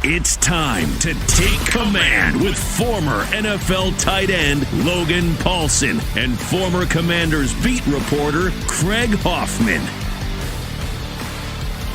It's time to take command with former NFL tight end Logan Paulsen and former Commanders beat reporter Craig Hoffman.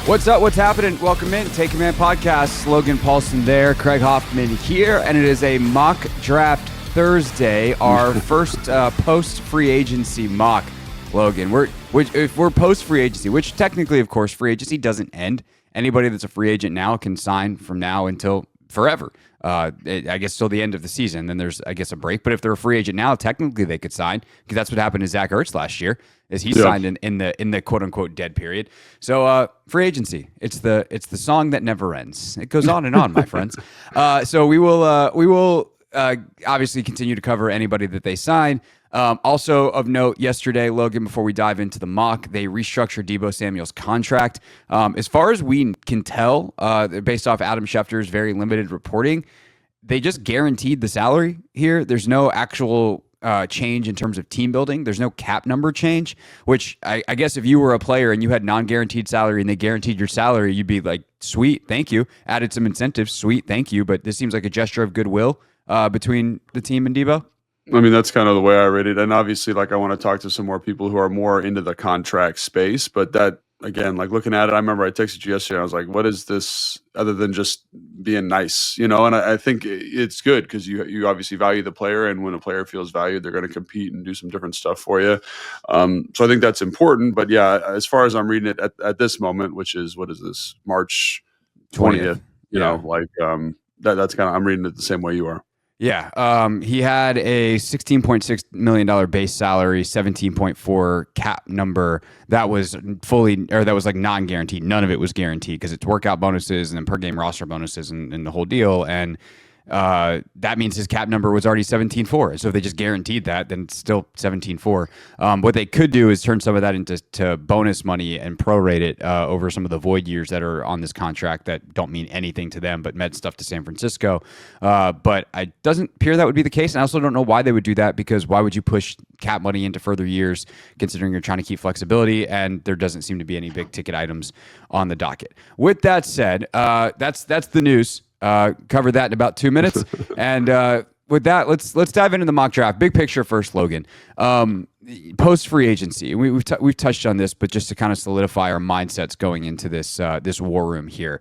What's up? What's happening? Welcome in. Take Command Podcast. Logan Paulsen there. Craig Hoffman here. And it is a mock draft Thursday, our first post-free agency mock. Logan, we're post-free agency, which technically, of course, free agency doesn't end. Anybody that's a free agent now can sign from now until forever. I guess till the end of the season. Then there's, I guess, a break. But if they're a free agent now, technically they could sign, because that's what happened to Zach Ertz last year, is he signed in the quote unquote dead period. So free agency, it's the song that never ends. It goes on and on, my friends. So we will obviously continue to cover anybody that they sign. Also of note, yesterday, Logan, before we dive into the mock, they restructured Deebo Samuel's contract. As far as we can tell, based off Adam Schefter's very limited reporting, they just guaranteed the salary here. There's no actual change in terms of team building. There's no cap number change, which I guess if you were a player and you had non-guaranteed salary and they guaranteed your salary, you'd be like, sweet, thank you. Added some incentives, sweet, thank you. But this seems like a gesture of goodwill between the team and Deebo. I mean, that's kind of the way I read it. And obviously, like, I want to talk to some more people who are more into the contract space. But that, again, like, looking at it, I remember I texted you yesterday. I was like, what is this other than just being nice, you know? And I think it's good because you obviously value the player. And when a player feels valued, they're going to compete and do some different stuff for you. So I think that's important. But yeah, as far as I'm reading it at this moment, which is, what is this, March 20th, you know, like that's kind of, I'm reading it the same way you are. Yeah, he had a $16.6 million base salary, 17.4 cap number. That was like non-guaranteed. None of it was guaranteed because it's workout bonuses and then per game roster bonuses and the whole deal. And that means his cap number was already 17.4. So if they just guaranteed that, then it's still 17.4. What they could do is turn some of that into bonus money and prorate it over some of the void years that are on this contract that don't mean anything to them, but meant stuff to San Francisco. But it doesn't appear that would be the case. And I also don't know why they would do that, because why would you push cap money into further years, considering you're trying to keep flexibility and there doesn't seem to be any big ticket items on the docket. With that said, that's the news. Cover that in about 2 minutes. And with that, let's dive into the mock draft. Big picture first, Logan. Post free agency. We've touched on this, but just to kind of solidify our mindsets going into this war room here.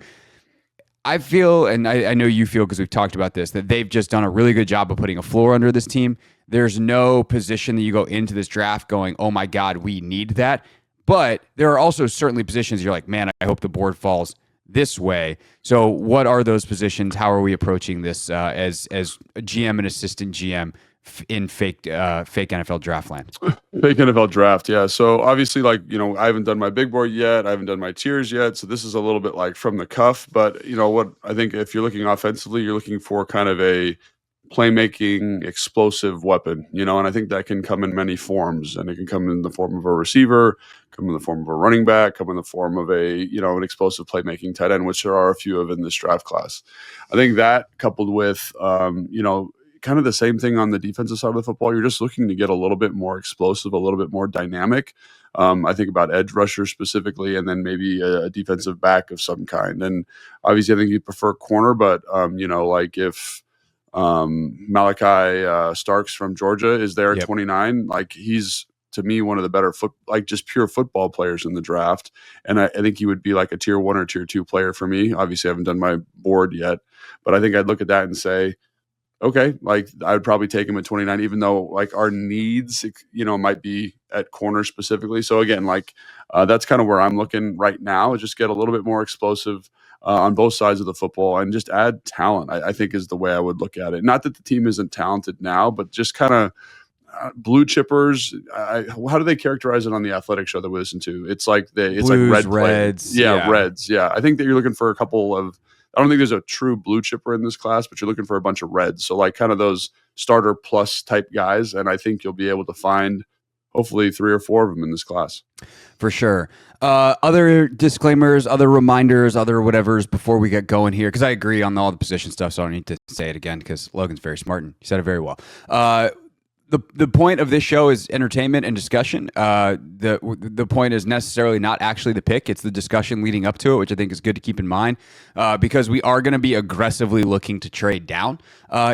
I feel, and I know you feel because we've talked about this, that they've just done a really good job of putting a floor under this team. There's no position that you go into this draft going, oh my God, we need that. But there are also certainly positions you're like, man, I hope the board falls this way. So what are those positions? How are we approaching this as a GM and assistant GM in fake NFL draft land? Fake NFL draft, yeah. So obviously, like, you know, I haven't done my big board yet. I haven't done my tiers yet. So this is a little bit like from the cuff. But, you know, what I think if you're looking offensively, you're looking for kind of a playmaking, explosive weapon, you know, and I think that can come in many forms, and it can come in the form of a receiver, come in the form of a running back, come in the form of a, you know, an explosive playmaking tight end, which there are a few of in this draft class. I think that coupled with, you know, kind of the same thing on the defensive side of the football, you're just looking to get a little bit more explosive, a little bit more dynamic. I think about edge rushers specifically, and then maybe a defensive back of some kind. And obviously I think you prefer corner, but, you know, like if, Malachi Starks from Georgia is there at 29. Like, he's, to me, one of the better just pure football players in the draft. And I think he would be like a tier 1 or tier 2 player for me. Obviously, I haven't done my board yet, but I think I'd look at that and say, okay, like, I would probably take him at 29, even though like our needs, you know, might be at corner specifically. So again, like, that's kind of where I'm looking right now, is just get a little bit more explosive on both sides of the football and just add talent, I think is the way I would look at it. Not that the team isn't talented now, but just kind of blue chippers. How do they characterize it on the Athletic show that we listen to? It's like it's Blues, like Reds. Yeah, Reds. Yeah. I think that you're looking for a couple of, I don't think there's a true blue chipper in this class, but you're looking for a bunch of Reds. So like kind of those starter plus type guys. And I think you'll be able to find hopefully 3 or 4 of them in this class. For sure. Other disclaimers, other reminders, other whatevers before we get going here, because I agree on all the position stuff, so I don't need to say it again because Logan's very smart and he said it very well. The point of this show is entertainment and discussion. The point is necessarily not actually the pick; it's the discussion leading up to it, which I think is good to keep in mind, because we are going to be aggressively looking to trade down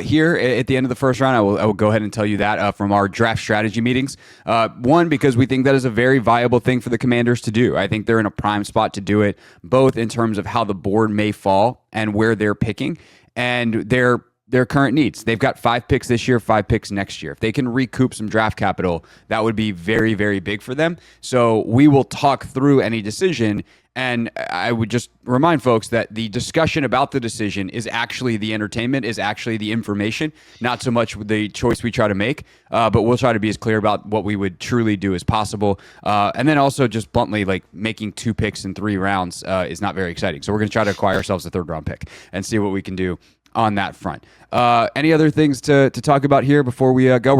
here at the end of the first round. I will go ahead and tell you that from our draft strategy meetings. One, because we think that is a very viable thing for the Commanders to do. I think they're in a prime spot to do it, both in terms of how the board may fall and where they're picking, and their current needs. They've got 5 picks this year, 5 picks next year. If they can recoup some draft capital, that would be very, very big for them. So we will talk through any decision. And I would just remind folks that the discussion about the decision is actually the entertainment, is actually the information, not so much the choice we try to make. But we'll try to be as clear about what we would truly do as possible. And then also just bluntly, like making 2 picks in 3 rounds is not very exciting. So we're going to try to acquire ourselves a 3rd round pick and see what we can do on that front. Any other things to talk about here before we go?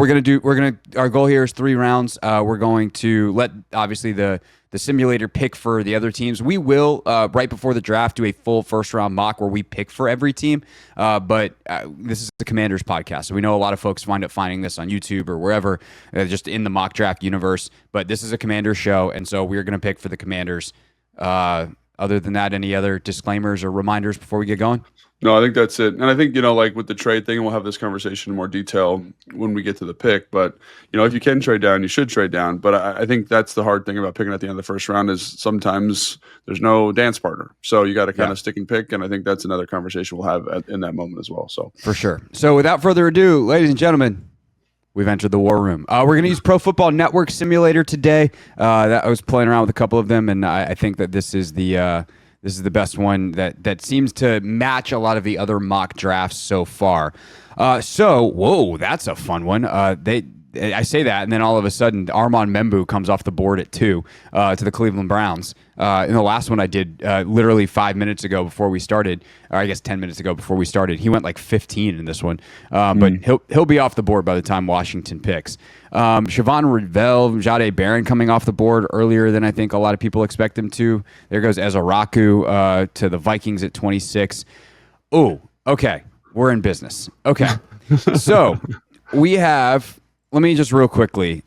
Our goal here is 3 rounds. We're going to let obviously the simulator pick for the other teams. We will right before the draft do a full first round mock where we pick for every team. But this is the Commanders podcast, so we know a lot of folks wind up finding this on YouTube or wherever, just in the mock draft universe. But this is a Commanders show, and so we're going to pick for the Commanders. Other than that, any other disclaimers or reminders before we get going? No, I think that's it. And I think, like with the trade thing, we'll have this conversation in more detail when we get to the pick. But, if you can trade down, you should trade down. But I think that's the hard thing about picking at the end of the first round is sometimes there's no dance partner. So you got to kind of stick and pick. And I think that's another conversation we'll have in that moment as well. So for sure. So without further ado, ladies and gentlemen, we've entered the war room. We're going to use Pro Football Network Simulator today. That I was playing around with a couple of them, and I think that this is the best one that seems to match a lot of the other mock drafts so far. Whoa, that's a fun one. I say that, and then all of a sudden, Armand Membu comes off the board at 2 to the Cleveland Browns. In the last one I did literally 5 minutes ago before we started, or I guess 10 minutes ago before we started, he went like 15 in this one. But he'll be off the board by the time Washington picks. Siobhan Revell, Jade Barron coming off the board earlier than I think a lot of people expect him to. There goes Ezaraku to the Vikings at 26. Oh, okay. We're in business. Okay. So we have... Let me just real quickly,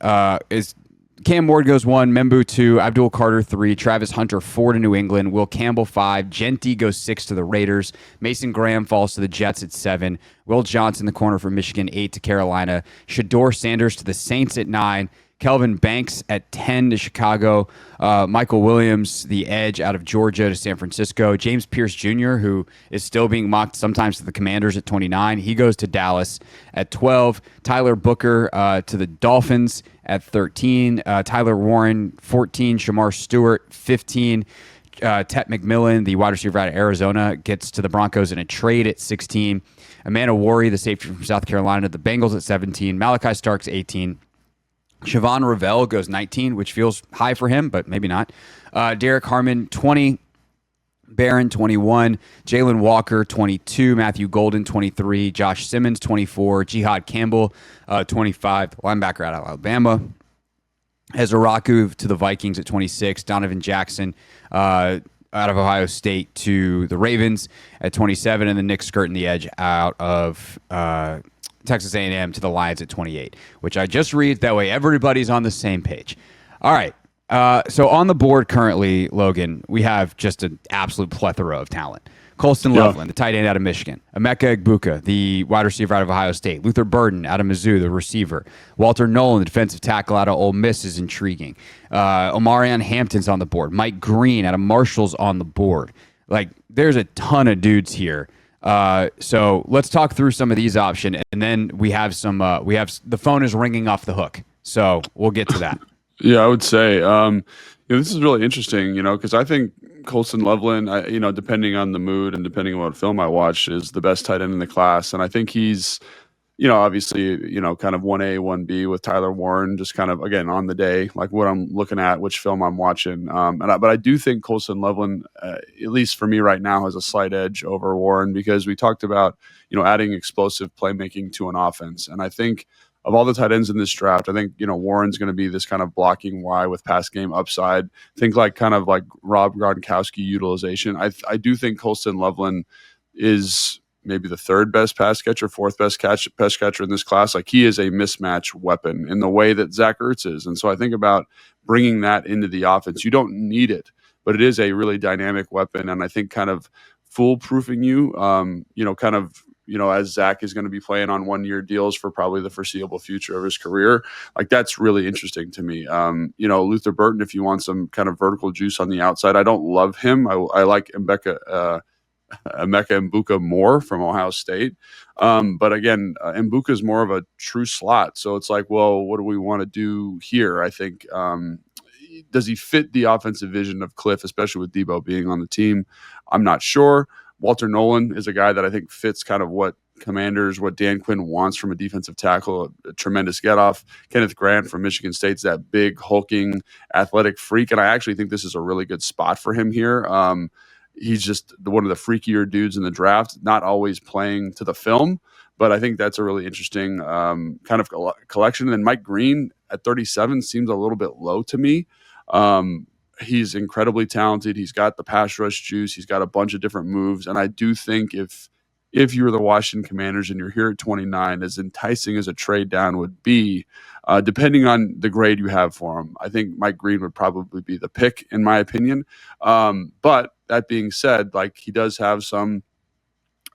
is Cam Ward goes 1, Membu 2, Abdul Carter 3, Travis Hunter 4 to New England, Will Campbell 5, Genty goes 6 to the Raiders, Mason Graham falls to the Jets at 7, Will Johnson, the corner from Michigan, 8 to Carolina, Shador Sanders to the Saints at 9, Kelvin Banks at 10 to Chicago, Michael Williams, the edge out of Georgia to San Francisco, James Pierce Jr., who is still being mocked sometimes to the Commanders at 29. He goes to Dallas at 12. Tyler Booker to the Dolphins at 13. Tyler Warren, 14. Shamar Stewart, 15. Tet McMillan, the wide receiver out of Arizona, gets to the Broncos in a trade at 16. Amanda Worry, the safety from South Carolina, to the Bengals at 17. Malachi Starks, 18. Siobhan Revell goes 19, which feels high for him, but maybe not. Derek Harmon, 20. Barron, 21. Jalen Walker, 22. Matthew Golden, 23. Josh Simmons, 24. Jihad Campbell, 25. Linebacker out of Alabama. Ezaraku to the Vikings at 26. Donovan Jackson out of Ohio State to the Ravens at 27. And then Nick Skirton, the edge out of Texas A&M to the Lions at 28, which I just read. That way everybody's on the same page. All right. So on the board currently, Logan, we have just an absolute plethora of talent. Colston Loveland, the tight end out of Michigan. Emeka Egbuka, the wide receiver out of Ohio State. Luther Burden out of Mizzou, the receiver. Walter Nolan, the defensive tackle out of Ole Miss, is intriguing. Omarion Hampton's on the board. Mike Green out of Marshall's on the board. Like, there's a ton of dudes here. So let's talk through some of these options, and then we have some. The phone is ringing off the hook, so we'll get to that. Yeah, I would say this is really interesting. Because I think Colston Loveland, depending on the mood and depending on what film I watch, is the best tight end in the class, and I think he's, obviously, kind of 1A, 1B with Tyler Warren, just kind of, again, on the day, like what I'm looking at, which film I'm watching. But I do think Colston Loveland, at least for me right now, has a slight edge over Warren because we talked about, adding explosive playmaking to an offense. And I think of all the tight ends in this draft, I think, Warren's going to be this kind of blocking Y with pass game upside. Think kind of like Rob Gronkowski utilization. I do think Colston Loveland is maybe the third best pass catcher, fourth best pass catcher in this class. Like, he is a mismatch weapon in the way that Zach Ertz is. And so I think about bringing that into the offense. You don't need it, but it is a really dynamic weapon. And I think kind of foolproofing you, kind of, as Zach is going to be playing on 1-year deals for probably the foreseeable future of his career, like, that's really interesting to me. Luther Burton, if you want some kind of vertical juice on the outside, I don't love him. I like Emeka Mbuka more from Ohio State. But again, Mbuka is more of a true slot. So it's like, well, what do we want to do here? I think, does he fit the offensive vision of Kliff, especially with Debo being on the team? I'm not sure. Walter Nolan is a guy that I think fits kind of what Dan Quinn wants from a defensive tackle, a tremendous get-off. Kenneth Grant from Michigan State's that big, hulking, athletic freak, and I actually think this is a really good spot for him here. He's just one of the freakier dudes in the draft, not always playing to the film, but I think that's a really interesting kind of collection. And Mike Green at 37 seems a little bit low to me. He's incredibly talented. He's got the pass rush juice. He's got a bunch of different moves. And I do think if you're the Washington Commanders and you're here at 29, as enticing as a trade down would be, depending on the grade you have for him, I think Mike Green would probably be the pick, in my opinion. But that being said, like, he does have some,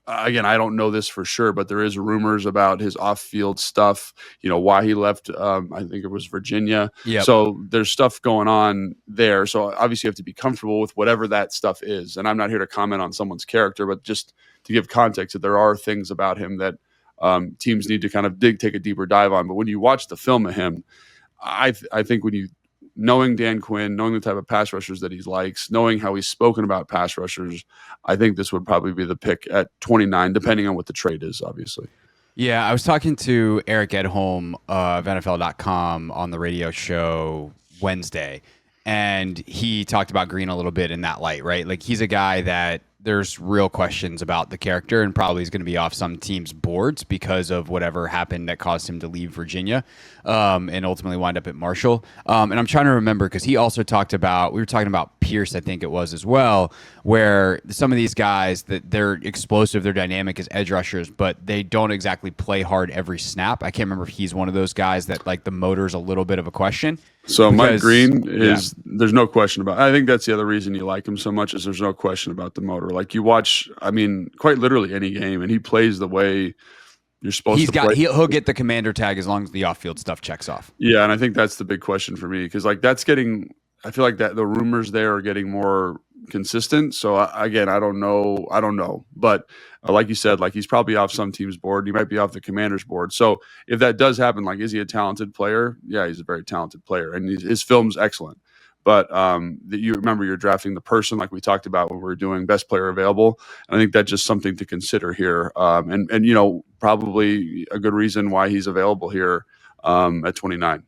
again, I don't know this for sure, but there is rumors about his off-field stuff, why he left, I think it was Virginia. Yep. So there's stuff going on there. So obviously you have to be comfortable with whatever that stuff is. And I'm not here to comment on someone's character, but just to give context that there are things about him that teams need to kind of take a deeper dive on. But when you watch the film of him, I think knowing Dan Quinn, knowing the type of pass rushers that he likes, knowing how he's spoken about pass rushers, I think this would probably be the pick at 29, depending on what the trade is, obviously. Yeah, I was talking to Eric Edholm of NFL.com on the radio show Wednesday, and he talked about Green a little bit in that light, right? Like, he's a guy that there's real questions about the character and probably is going to be off some teams' boards because of whatever happened that caused him to leave Virginia and ultimately wind up at Marshall. And I'm trying to remember because he also talked about, we were talking about Pierce, I think it was as well, where some of these guys, that they're explosive, they're dynamic as edge rushers, but they don't exactly play hard every snap. I can't remember if he's one of those guys that, like, the motor's a little bit of a question. So Mike Green is, there's no question about it. I think that's the other reason you like him so much, is there's no question about the motor. Like, you watch, I mean, quite literally any game, and he plays the way you're supposed to play. He'll get the commander tag as long as the off-field stuff checks off. Yeah, and I think that's the big question for me, because, like, that's getting, I feel like that the rumors there are getting more consistent. So again, I don't know, but like you said, like, he's probably off some team's board. He might be off the Commander's board. So if that does happen, like, is he a talented player? Yeah, he's a very talented player, and his film's excellent. But you remember, you're drafting the person, like we talked about when we were doing best player available. And I think that's just something to consider here. And probably a good reason why he's available here at 29.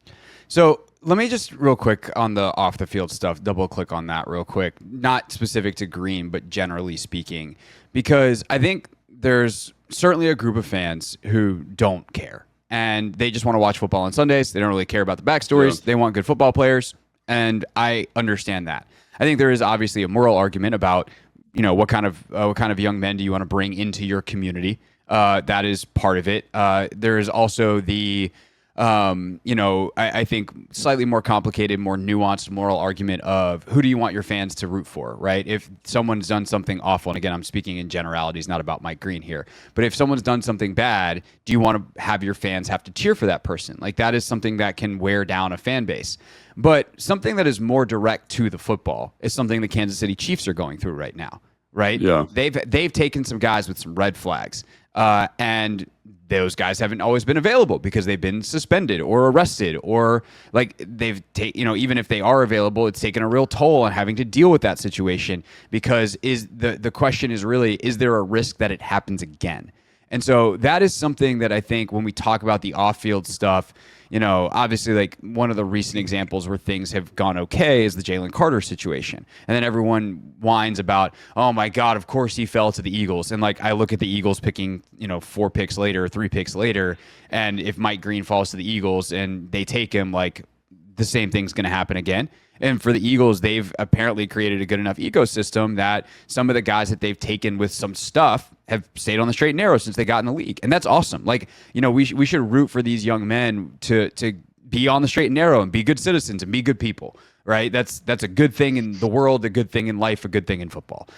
So let me just real quick on the off the field stuff, double click on that real quick, not specific to Green, but generally speaking, because I think there's certainly a group of fans who don't care and they just want to watch football on Sundays. They don't really care about the backstories. Yeah. They want good football players. And I understand that. I think there is obviously a moral argument about, what kind of young men do you want to bring into your community? That is part of it. There is also the, I think slightly more complicated, more nuanced moral argument of who do you want your fans to root for, right? If someone's done something awful, and again, I'm speaking in generalities, not about Mike Green here, but if someone's done something bad, do you want to have your fans have to cheer for that person? Like, that is something that can wear down a fan base. But something that is more direct to the football is something the Kansas City Chiefs are going through right now, right? Yeah. They've taken some guys with some red flags, and those guys haven't always been available because they've been suspended or arrested, or like even if they are available, it's taken a real toll on having to deal with that situation, because the question is really, is there a risk that it happens again? And so that is something that I think when we talk about the off-field stuff, obviously, like, one of the recent examples where things have gone okay is the Jalen Carter situation. And then everyone whines about, oh my God, of course he fell to the Eagles. And, like, I look at the Eagles picking, 4 picks later, 3 picks later, and if Mike Green falls to the Eagles and they take him, like, the same thing's going to happen again. And for the Eagles, they've apparently created a good enough ecosystem that some of the guys that they've taken with some stuff have stayed on the straight and narrow since they got in the league. And that's awesome. Like, we should root for these young men to be on the straight and narrow and be good citizens and be good people, right? That's a good thing in the world, a good thing in life, a good thing in football.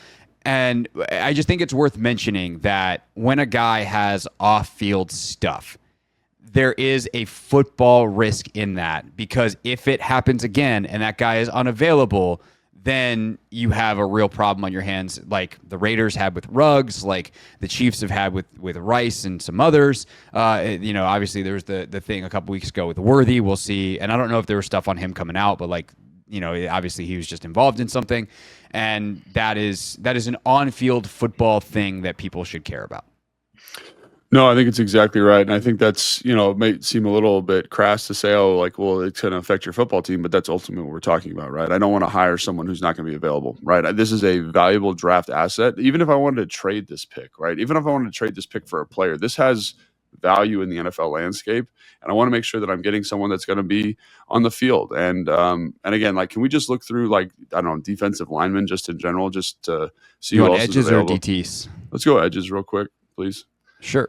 And I just think it's worth mentioning that when a guy has off-field stuff, there is a football risk in that, because if it happens again and that guy is unavailable, then you have a real problem on your hands, like the Raiders had with Ruggs, like the Chiefs have had with Rice and some others. Obviously there was the thing a couple weeks ago with Worthy. We'll see. And I don't know if there was stuff on him coming out, but obviously he was just involved in something. And that is an on-field football thing that people should care about. No, I think it's exactly right. And I think that's, it may seem a little bit crass to say, it's going to affect your football team, but that's ultimately what we're talking about, right? I don't want to hire someone who's not going to be available, right? This is a valuable draft asset. Even if I wanted to trade this pick, right? Even if I wanted to trade this pick for a player, this has value in the NFL landscape. And I want to make sure that I'm getting someone that's going to be on the field. And again, can we just look through, defensive linemen just in general, just to see who else edges is available? Or DTs? Let's go edges real quick, please. Sure.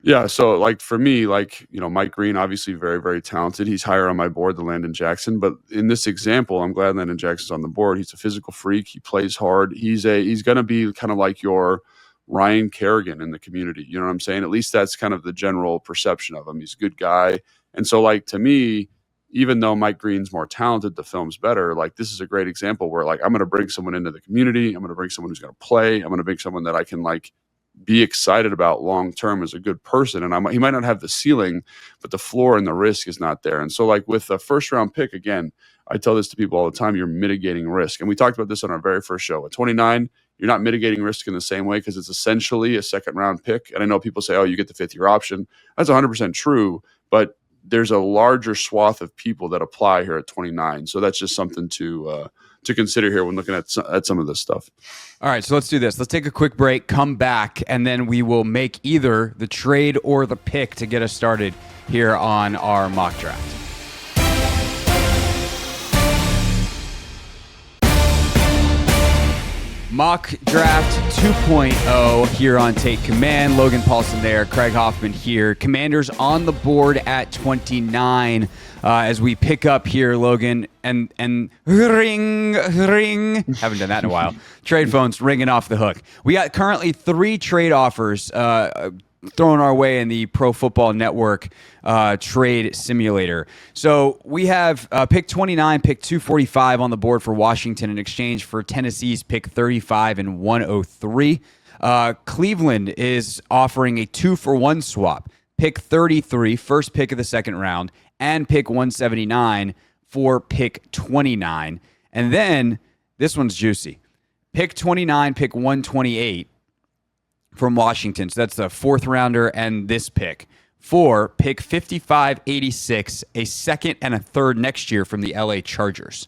Yeah, so for me, Mike Green, obviously very, very talented. He's higher on my board than Landon Jackson. But in this example, I'm glad Landon Jackson's on the board. He's a physical freak. He plays hard. He's going to be kind of like your Ryan Kerrigan in the community. You know what I'm saying? At least that's kind of the general perception of him. He's a good guy. And so to me, even though Mike Green's more talented, the film's better. This is a great example where I'm going to bring someone into the community. I'm going to bring someone who's going to play. I'm going to bring someone that I can be excited about long term as a good person. And he might not have the ceiling, but the floor and the risk is not there. And so with a first round pick, again, I tell this to people all the time, you're mitigating risk. And we talked about this on our very first show. At 29, you're not mitigating risk in the same way because it's essentially a second round pick. And I know people say, you get the 5th-year option. That's 100% true, but there's a larger swath of people that apply here at 29. So that's just something to consider here when looking at some of this stuff. All right, so let's do this. Let's take a quick break, come back, and then we will make either the trade or the pick to get us started here on our mock draft. Mock Draft 2.0 here on Take Command. Logan Paulsen there, Craig Hoffman here. Commanders on the board at 29 as we pick up here, Logan, and ring. Haven't done that in a while. Trade phones ringing off the hook. We got currently 3 trade offers thrown our way in the Pro Football Network trade simulator. So we have pick 29, pick 245 on the board for Washington in exchange for Tennessee's pick 35 and 103. Cleveland is offering a 2-for-1 swap. Pick 33, first pick of the second round, and pick 179 for pick 29. And then, this one's juicy. Pick 29, pick 128 from Washington. So that's the 4th rounder and this pick. For pick 55-86, a 2nd and a 3rd next year from the LA Chargers.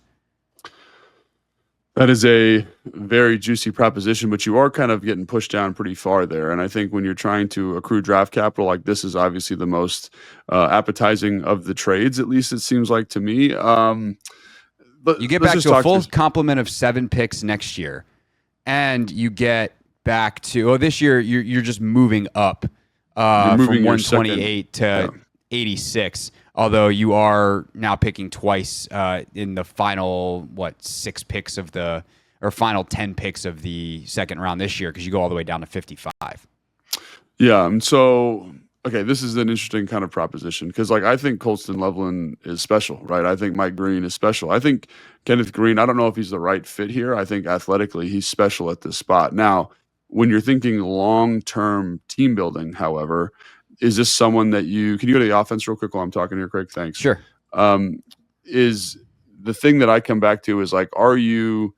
That is a very juicy proposition, but you are kind of getting pushed down pretty far there. And I think when you're trying to accrue draft capital, this is obviously the most appetizing of the trades, at least it seems like to me. But you get back to a full complement of 7 picks next year, and you get back to this year. You're just moving up from 128 to 86. Although you are now picking twice in the final, 6 picks of the, or final 10 picks of the second round this year, because you go all the way down to 55. Yeah, and so, okay, this is an interesting kind of proposition, because I think Colston Loveland is special, right? I think Mike Green is special. I think Kenneth Green, I don't know if he's the right fit here. I think athletically he's special at this spot. Now, when you're thinking long-term team building, however, is this someone that can you go to the offense real quick while I'm talking here, Craig? Thanks. Sure. Is the thing that I come back to is you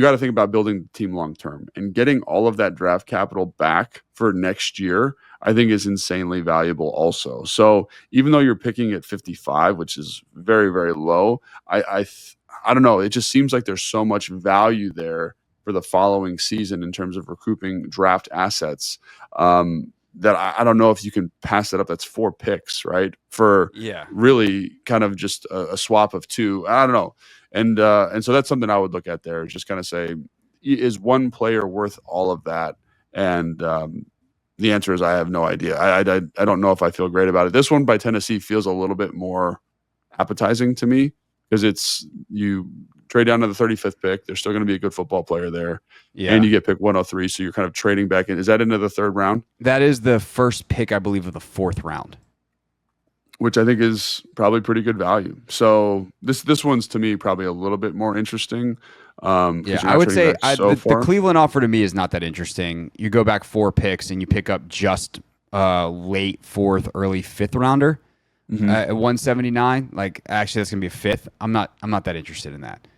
got to think about building the team long-term, and getting all of that draft capital back for next year, I think is insanely valuable also. So even though you're picking at 55, which is very, very low, I don't know. It just seems like there's so much value there for the following season in terms of recouping draft assets. That I don't know if you can pass that up. That's 4 picks, right? For really kind of just a swap of 2. I don't know. And so that's something I would look at there, is just kind of say, is one player worth all of that? And the answer is I have no idea. I don't know if I feel great about it. This one by Tennessee feels a little bit more appetizing to me, because it's, you trade down to the 35th pick. There's still going to be a good football player there. Yeah. And you get pick 103. So you're kind of trading back in. Is that into the third round? That is the first pick, I believe, of the fourth round, which I think is probably pretty good value. So this one's, to me, probably a little bit more interesting. Yeah, I would say the Cleveland offer to me is not that interesting. You go back 4 picks and you pick up just late 4th, early 5th rounder at 179. Like, actually, that's gonna be a 5th. I'm not that interested in that.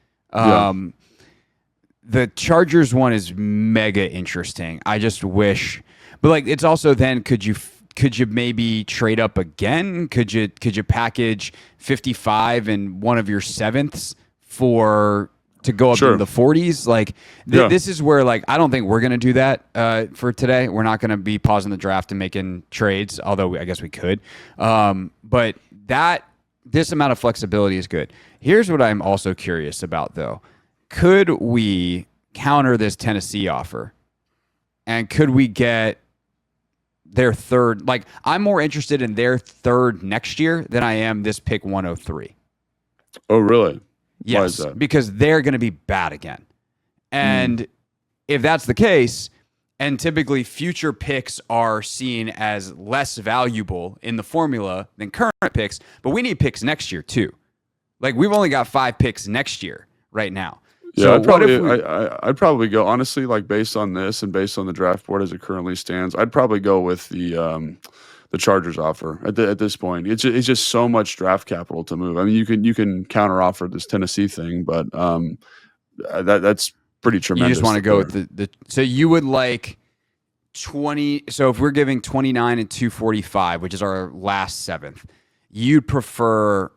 The Chargers one is mega interesting. I just wish, but like, it's also then, could you maybe trade up again? Could you package 55 and one of your 7ths to go up into the 40s? Like, this is where, like, I don't think we're going to do that for today. We're not going to be pausing the draft and making trades, although I guess we could. But this amount of flexibility is good. Here's what I'm also curious about, though. Could we counter this Tennessee offer? And could we get their third? Like, I'm more interested in their third next year than I am this pick 103. Oh, really? Yes, why is that? Because they're going to be bad again. And if that's the case, and typically future picks are seen as less valuable in the formula than current picks, but we need picks next year too. Like, we've only got 5 picks next year right now. Yeah, so I'd probably go, honestly, like, based on this and based on the draft board as it currently stands, I'd probably go with the Chargers offer at this point. It's just so much draft capital to move. I mean, you can counter offer this Tennessee thing, but that's pretty tremendous. You just want to go with the so you would like 20. So if we're giving 29 and 245, which is our last 7th, you'd prefer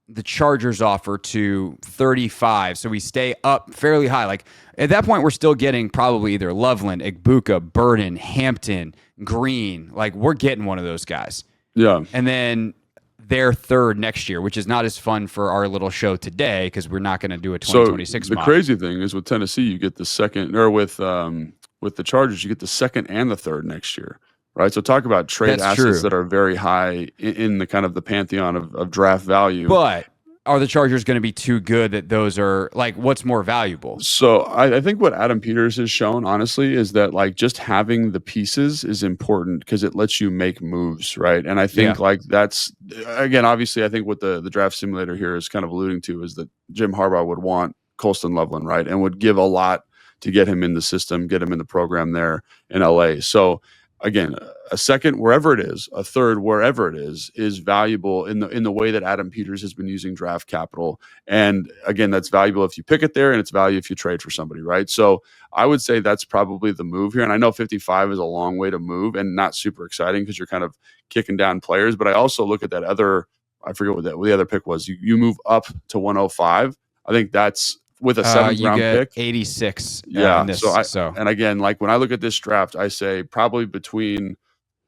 the Chargers offer to 35, so we stay up fairly high. Like, at that point, we're still getting probably either Loveland, Igbuka, Burden, Hampton, Green. Like, we're getting one of those guys. Yeah. And then their third next year, which is not as fun for our little show today because we're not going to do a 2026 So the crazy thing is, with Tennessee, you get the second, or with the Chargers, you get the second and the third next year. Right, so talk about trade assets that are very high in the kind of the pantheon of draft value. But are the Chargers going to be too good that those are, like, what's more valuable? So I think what Adam Peters has shown, honestly, is that, like, just having the pieces is important because it lets you make moves, right? And I think like that's, again, obviously, I think what the draft simulator here is kind of alluding to is that Jim Harbaugh would want Colston Loveland, right, and would give a lot to get him in the system, get him in the program there in LA. So again, a second, wherever it is, a third, wherever it is valuable in the way that Adam Peters has been using draft capital. And again, that's valuable if you pick it there, and it's value if you trade for somebody, right? So I would say that's probably the move here. And I know 55 is a long way to move and not super exciting because you're kind of kicking down players. But I also look at that other, I forget what the other pick was. You move up to 105. I think that's, with a 7th round pick, 86. Yeah. And again, like, when I look at this draft, I say probably between,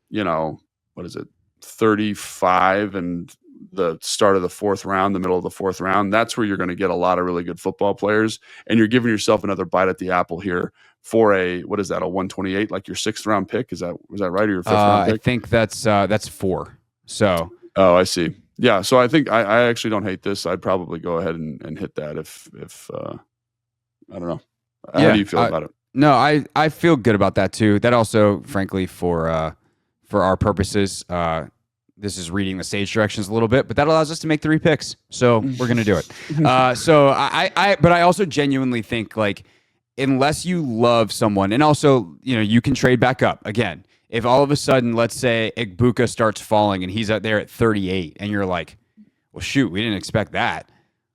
what is it, 35 and the start of the 4th round, the middle of the 4th round. That's where you're going to get a lot of really good football players, and you're giving yourself another bite at the apple here for a 128, like your 6th round pick. Was that right, or your 5th round pick? I think that's 4. So. Oh, I see. Yeah, so I think I actually don't hate this. I'd probably go ahead and hit that if I don't know. How do you feel about it? No, I feel good about that too. That also, frankly, for our purposes, this is reading the stage directions a little bit, but that allows us to make 3 picks. So we're gonna do it. So but I also genuinely think, like, unless you love someone, and also, you can trade back up again. If all of a sudden, let's say Igbuka starts falling and he's out there at 38, and you're like, well, shoot, we didn't expect that.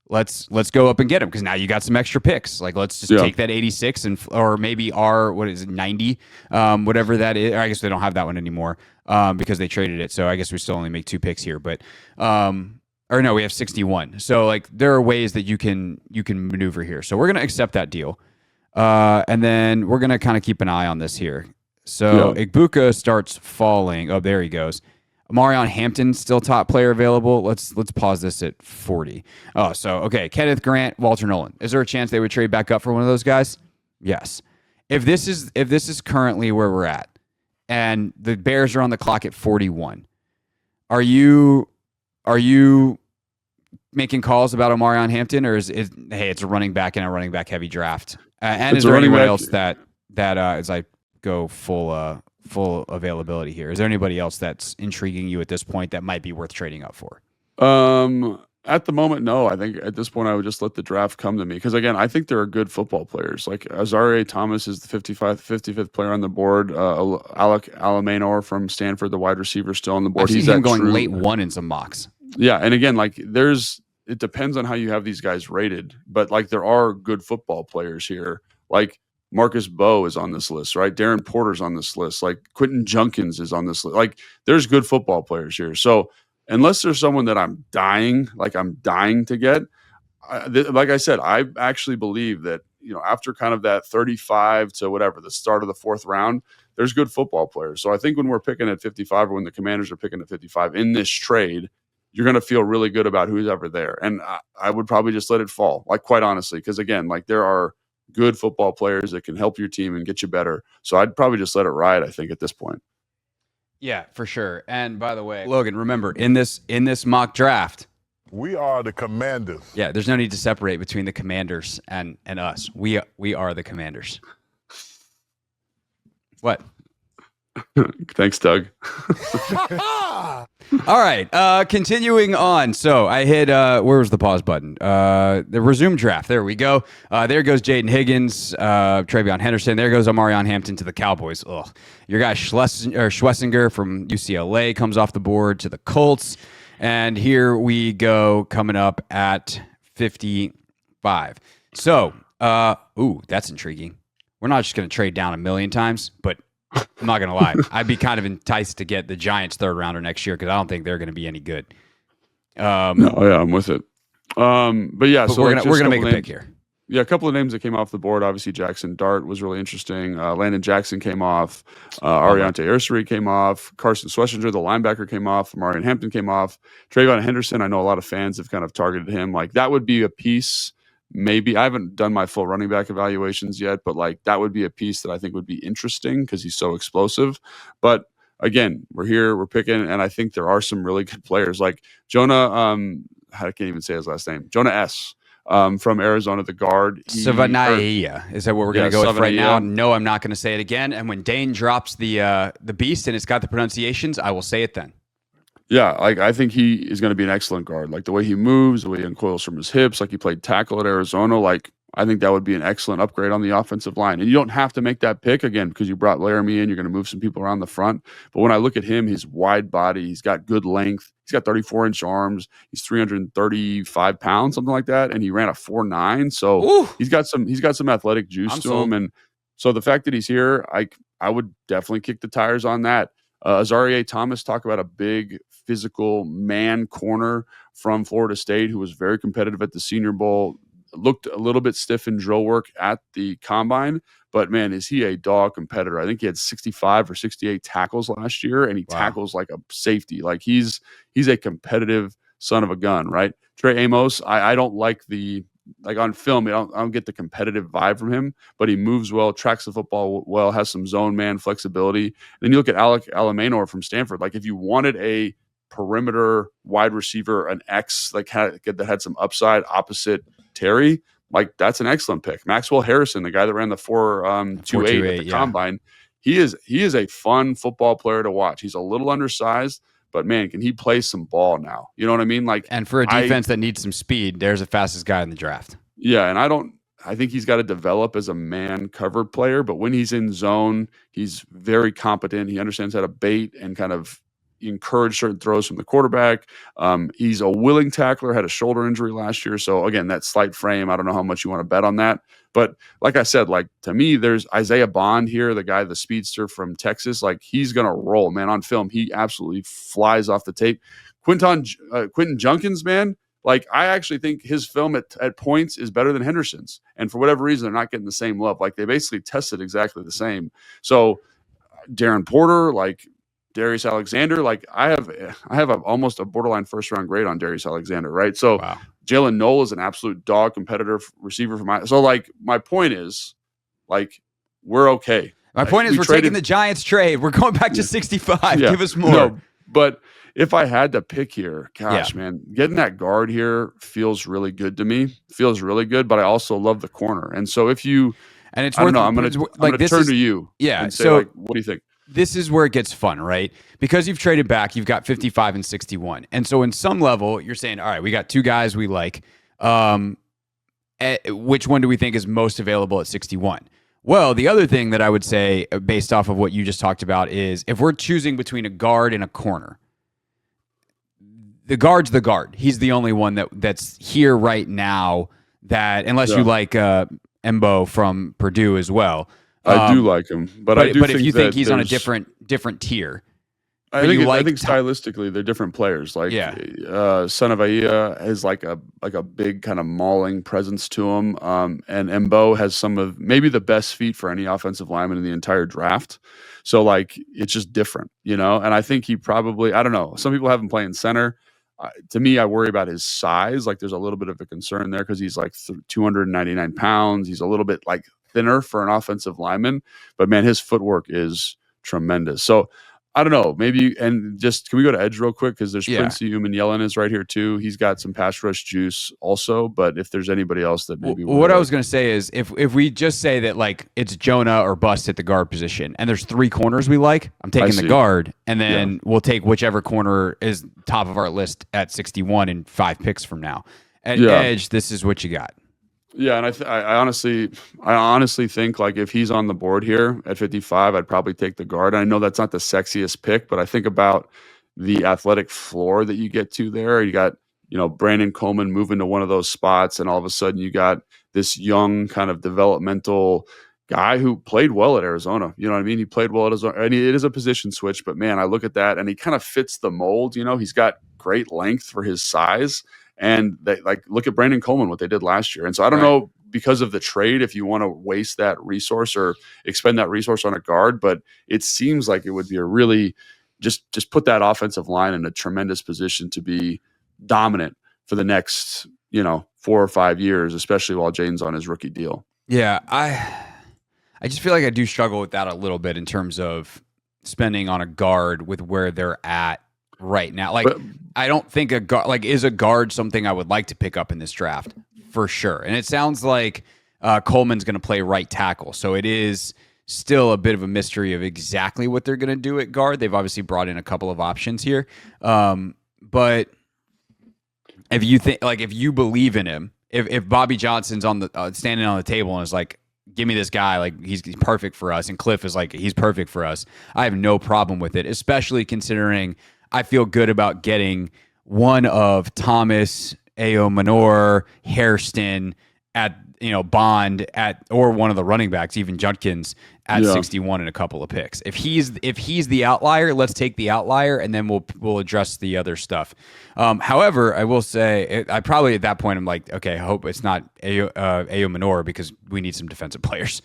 Let's go up and get him, because now you got some extra picks. Like, let's just take that 86 or maybe 90, whatever that is. Or I guess they don't have that one anymore because they traded it. So I guess we still only make 2 picks here. But or no, we have 61. So, like, there are ways that you can maneuver here. So we're gonna accept that deal, and then we're gonna kind of keep an eye on this here. So Igbuka starts falling. Oh, there he goes. Amarion Hampton still top player available. Let's pause this at 40. Oh, so okay, Kenneth Grant, Walter Nolan. Is there a chance they would trade back up for one of those guys? Yes. If this is currently where we're at, and the Bears are on the clock at 41, are you making calls about Amarion Hampton, or is hey, it's a running back in a running back heavy draft? And is there anyone else that as I go full availability here, is there anybody else that's intriguing you at this point that might be worth trading up for? At the moment, no. I think at this point, I would just let the draft come to me because, again, I think there are good football players. Like Azareye'h Thomas is the 55th player on the board. Alec Alamanor from Stanford, the wide receiver, still on the board. He's him going late one in some mocks. Yeah, and again, like it depends on how you have these guys rated, but like there are good football players here. Like Marcus Bowe is on this list, right? Darren Porter's on this list. Like Quentin Junkins is on this list. Like there's good football players here. So unless there's someone that I'm dying to get, like I said, I actually believe that, after kind of that 35 to whatever, the start of the fourth round, there's good football players. So I think when we're picking at 55 or when the Commanders are picking at 55 in this trade, you're going to feel really good about who's ever there. And I would probably just let it fall, like quite honestly, because again, like there are good football players that can help your team and get you better. So I'd probably just let it ride, I think, at this point. Yeah, for sure. And by the way, Logan, remember in this mock draft, we are the Commanders. Yeah, there's no need to separate between the Commanders and us. We are the Commanders. What? Thanks, Doug. All right, continuing on. So I hit, where was the pause button? The resume draft. There we go. There goes Jaden Higgins, Travion Henderson. There goes Amarion Hampton to the Cowboys. Ugh. Your guy Schlesinger from UCLA comes off the board to the Colts. And here we go, coming up at 55. So, that's intriguing. We're not just going to trade down a million times, but I'm not going to lie. I'd be kind of enticed to get the Giants third rounder next year because I don't think they're going to be any good. I'm with it. But so we're going to make a pick here. Yeah, a couple of names that came off the board. Obviously, Jackson Dart was really interesting. Landon Jackson came off. Ariante Ursary came off. Carson Schlesinger, the linebacker, came off. Amarion Hampton came off. Travion Henderson, I know a lot of fans have kind of targeted him. Like, that would be a piece. Maybe I haven't done my full running back evaluations yet, but like that would be a piece that I think would be interesting because he's so explosive. But again, we're here, we're picking, and I think there are some really good players like Jonah. I can't even say his last name. Jonah S. From Arizona, the guard. Savanaia. Is that what we're going to go with right now? No, I'm not going to say it again. And when Dane drops the beast and it's got the pronunciations, I will say it then. Yeah, like I think he is going to be an excellent guard. Like the way he moves, the way he uncoils from his hips, like he played tackle at Arizona. Like I think that would be an excellent upgrade on the offensive line. And you don't have to make that pick again because you brought Laramie in. You're going to move some people around the front. But when I look at him, he's wide body. He's got good length. He's got 34-inch arms. He's 335 pounds, something like that, and he ran a 4.9. So he's got some athletic juice to him. And so the fact that he's here, I would definitely kick the tires on that. Azareye'h Thomas, talk about a big physical man corner from Florida State who was very competitive at the Senior Bowl, looked a little bit stiff in drill work at the combine, but man, is he a dog competitor. I think he had 65 or 68 tackles last year, and he tackles like a safety. Like he's a competitive son of a gun, right? Trey Amos, I don't like on film, I don't get the competitive vibe from him, but he moves well, tracks the football well, has some zone man flexibility. Then you look at Alec Alamanor from Stanford. Like if you wanted a perimeter wide receiver, an X that had some upside opposite Terry, like that's an excellent pick. Maxwell Harrison, the guy that ran the 4.28 at the combine, he is a fun football player to watch. He's a little undersized, but man, can he play some ball now? You know what I mean? Like, and for a defense that needs some speed, there's the fastest guy in the draft. Yeah, and I think he's got to develop as a man cover player, but when he's in zone, he's very competent. He understands how to bait and kind of encourage certain throws from the quarterback. He's a willing tackler, had a shoulder injury last year. So again, that slight frame, I don't know how much you want to bet on that. But like I said, like to me, there's Isaiah Bond here, the speedster from Texas. Like he's going to roll, man. On film, he absolutely flies off the tape. Quentin Junkins, man. Like I actually think his film at points is better than Henderson's. And for whatever reason, they're not getting the same love. Like they basically tested exactly the same. So Darren Porter, like Darius Alexander, like I have almost a borderline first round grade on Darius Alexander, right? So Wow. Jalen Noel is an absolute dog competitor receiver for my point is, like, we're okay. My point is we're taking the Giants trade. We're going back to 65. Yeah. Give us more. No, but if I had to pick here, gosh, man, getting that guard here feels really good to me. Feels really good, but I also love the corner. And so if you, and it's I don't worth, know, I'm going to turn to you. Yeah. And say, so like, what do you think? this is where it gets fun, right? Because you've traded back, you've got 55 and 61. And so in some level, you're saying, all right, we got two guys we like. Which one do we think is most available at 61? Well, the other thing that I would say, based off of what you just talked about, is if we're choosing between a guard and a corner, the guard's the guard. He's the only one that's here right now that, unless you like Embo from Purdue as well. I do like him, but I do. But if you think he's on a different tier, I think stylistically they're different players. Like, Sanavaia is like a big kind of mauling presence to him, and Embo has some of maybe the best feet for any offensive lineman in the entire draft. So like it's just different, you know. And I think he probably, I don't know. Some people have him playing center. To me, I worry about his size. Like there's a little bit of a concern there because he's like 299 pounds. He's a little bit like thinner for an offensive lineman, but man, his footwork is tremendous. So I don't know, maybe, and just, can we go to edge real quick? Because there's Princey Umanmielen is right here too. He's got some pass rush juice also, but if there's anybody else that maybe... What I was going to say is, if we just say that like it's Jonah or bust at the guard position, and there's three corners we like, I'm taking the guard, and then we'll take whichever corner is top of our list at 61 in 5 picks from now. At edge, this is what you got. Yeah, and I honestly think like if he's on the board here at 55, I'd probably take the guard. I know that's not the sexiest pick, but I think about the athletic floor that you get to there. You got, Brandon Coleman moving to one of those spots, and all of a sudden you got this young kind of developmental guy who played well at Arizona. You know what I mean? He played well at Arizona, and it is a position switch, but man, I look at that and he kind of fits the mold. He's got great length for his size. And look at Brandon Coleman, what they did last year. And so I don't know, because of the trade, if you want to waste that resource or expend that resource on a guard, but it seems like it would be a really just put that offensive line in a tremendous position to be dominant for the next, 4 or 5 years, especially while Jaden's on his rookie deal. Yeah, I just feel like I do struggle with that a little bit in terms of spending on a guard with where they're at right now. I don't think a guard, is a guard something I would like to pick up in this draft for sure. And it sounds like Coleman's going to play right tackle. So it is still a bit of a mystery of exactly what they're going to do at guard. They've obviously brought in a couple of options here. But if you think, if you believe in him, if Bobby Johnson's on the standing on the table and is like, give me this guy, he's perfect for us, and Kliff is like, he's perfect for us, I have no problem with it, especially considering I feel good about getting one of Thomas, Manor, Hairston at Bond at, or one of the running backs, even Judkins at 61 in a couple of picks. If he's the outlier, let's take the outlier, and then we'll address the other stuff. However, I will say I probably at that point I'm like, okay, I hope it's not Manor, because we need some defensive players.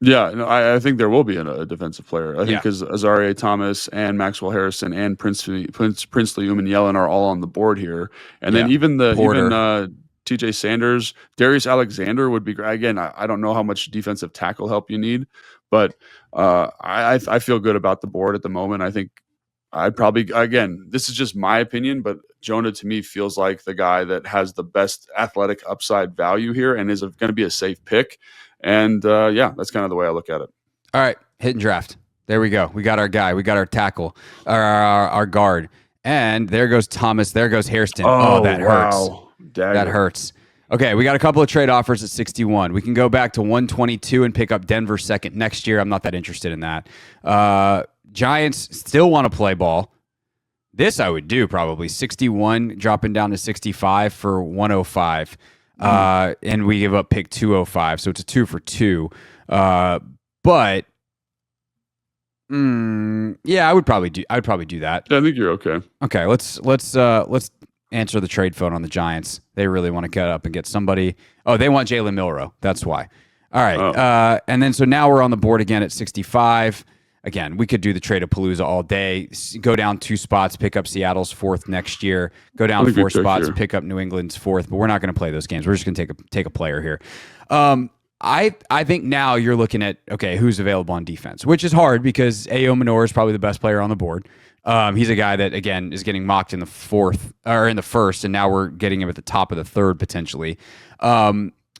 Yeah, no, I think there will be a defensive player. I think because Azaria Thomas and Maxwell Harrison and Princely Umanmielen are all on the board here, and then even TJ Sanders, Darius Alexander would be great. Again, I don't know how much defensive tackle help you need, but I feel good about the board at the moment. I think I'd probably, again, this is just my opinion, but Jonah to me feels like the guy that has the best athletic upside value here and is going to be a safe pick. And that's kind of the way I look at it. All right, hit and draft. There we go. We got our guy. We got our tackle, our guard. And there goes Thomas. There goes Hairston. Oh, that hurts. Dagger. That hurts. Okay, we got a couple of trade offers at 61. We can go back to 122 and pick up Denver second next year. I'm not that interested in that. Giants still want to play ball. This I would do probably. 61, dropping down to 65 for 105. And we give up pick 205, so it's a 2 for 2. But I would probably do that. Yeah, I think you're okay. Okay, let's answer the trade phone on the Giants. They really want to get up and get somebody. Oh, they want Jalen Milroe. That's why. All right. And then so now we're on the board again at 65. again, we could do the trade of Palooza all day. Go down 2 spots, pick up Seattle's 4th next year. Go down 4 spots, pick up New England's 4th. But we're not going to play those games. We're just going to take a player here. I think now you're looking at, okay, who's available on defense, which is hard because A.O. Manor is probably the best player on the board. He's a guy that, again, is getting mocked in the 4th or in the 1st, and now we're getting him at the top of the 3rd potentially.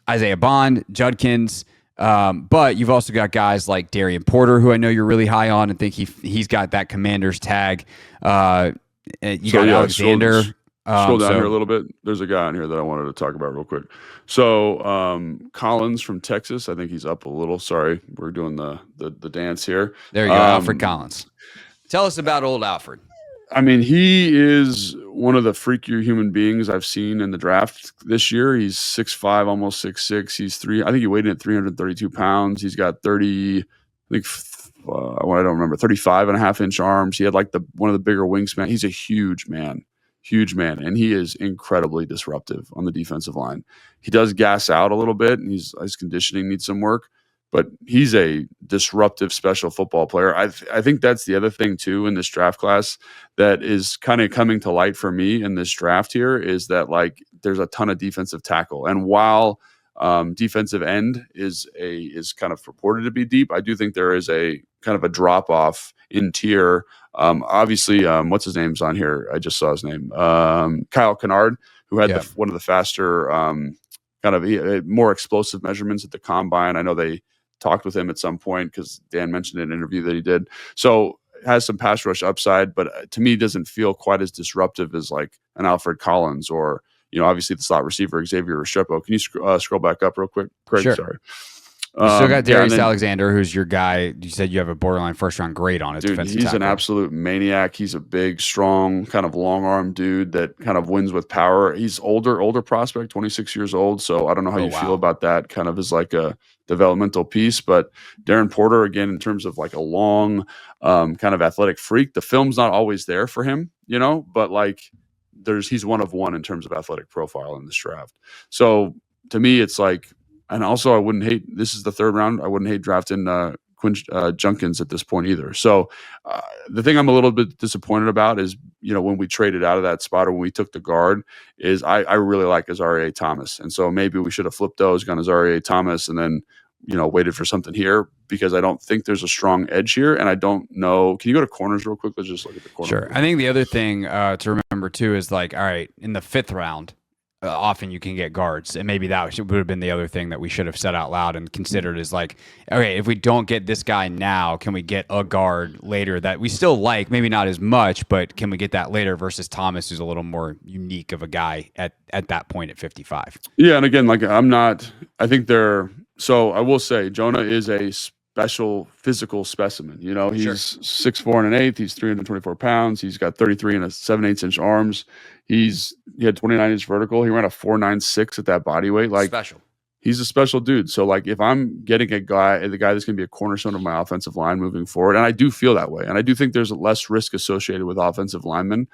Isaiah Bond, Judkins, but you've also got guys like Darian Porter, who I know you're really high on and think he's got that Commander's tag. Got Alexander. Scroll down here a little bit. There's a guy on here that I wanted to talk about real quick. So Collins from Texas, I think he's up a little. Sorry, we're doing the dance here. There you go, Alfred Collins. Tell us about old Alfred. I mean, he is one of the freakier human beings I've seen in the draft this year. He's 6'5", almost 6'6". I think he weighed in at 332 pounds. He's got 30, I think, I don't remember, 35 and a half inch arms. He had like one of the bigger wingspan. He's a huge man, and he is incredibly disruptive on the defensive line. He does gas out a little bit, and his conditioning needs some work. But he's a disruptive special football player. I think that's the other thing, too, in this draft class that is kind of coming to light for me in this draft here is that, like, there's a ton of defensive tackle. And while defensive end is kind of purported to be deep, I do think there is a kind of a drop-off in tier. Obviously, what's his name's on here? I just saw his name. Kyle Kennard, who had one of the faster kind of more explosive measurements at the combine. I know they talked with him at some point because Dan mentioned in an interview that he did. So has some pass rush upside, but to me doesn't feel quite as disruptive as like an Alfred Collins or, obviously the slot receiver Xavier Restrepo. Can you scroll back up real quick? Craig, sure. Sorry. You still got Darius Alexander, who's your guy. You said you have a borderline first-round grade on his defensive tackle. He's an absolute maniac. He's a big, strong, kind of long-arm dude that kind of wins with power. He's older prospect, 26 years old, so I don't know how you feel about that kind of as like a developmental piece. But Darren Porter, again, in terms of like a long kind of athletic freak, the film's not always there for him, but like he's one of one in terms of athletic profile in this draft. So to me, it's like, and also, I wouldn't hate. This is the 3rd round. I wouldn't hate drafting Quinn Junkins at this point either. So the thing I'm a little bit disappointed about is, when we traded out of that spot or when we took the guard, is I really like Azareye'h Thomas, and so maybe we should have flipped those, gone Azareye'h Thomas, and then waited for something here because I don't think there's a strong edge here, and I don't know. Can you go to corners real quick? Let's just look at the corners. Sure. I think the other thing to remember too is like, all right, in the 5th round. Often you can get guards, and maybe that would have been the other thing that we should have said out loud and considered is like, okay, if we don't get this guy now, can we get a guard later that we still like, maybe not as much, but can we get that later versus Thomas, who's a little more unique of a guy at that point at 55? Yeah, and again, like I think so I will say Jonah is a special physical specimen. He's 6'4" and 1/8. He's 324 pounds. He's got 33 and 7/8 inch arms. He had 29 inch vertical. He ran a 4.96 at that body weight. Like special. He's a special dude. So like if I'm getting the guy that's going to be a cornerstone of my offensive line moving forward, and I do feel that way, and I do think there's less risk associated with offensive linemen.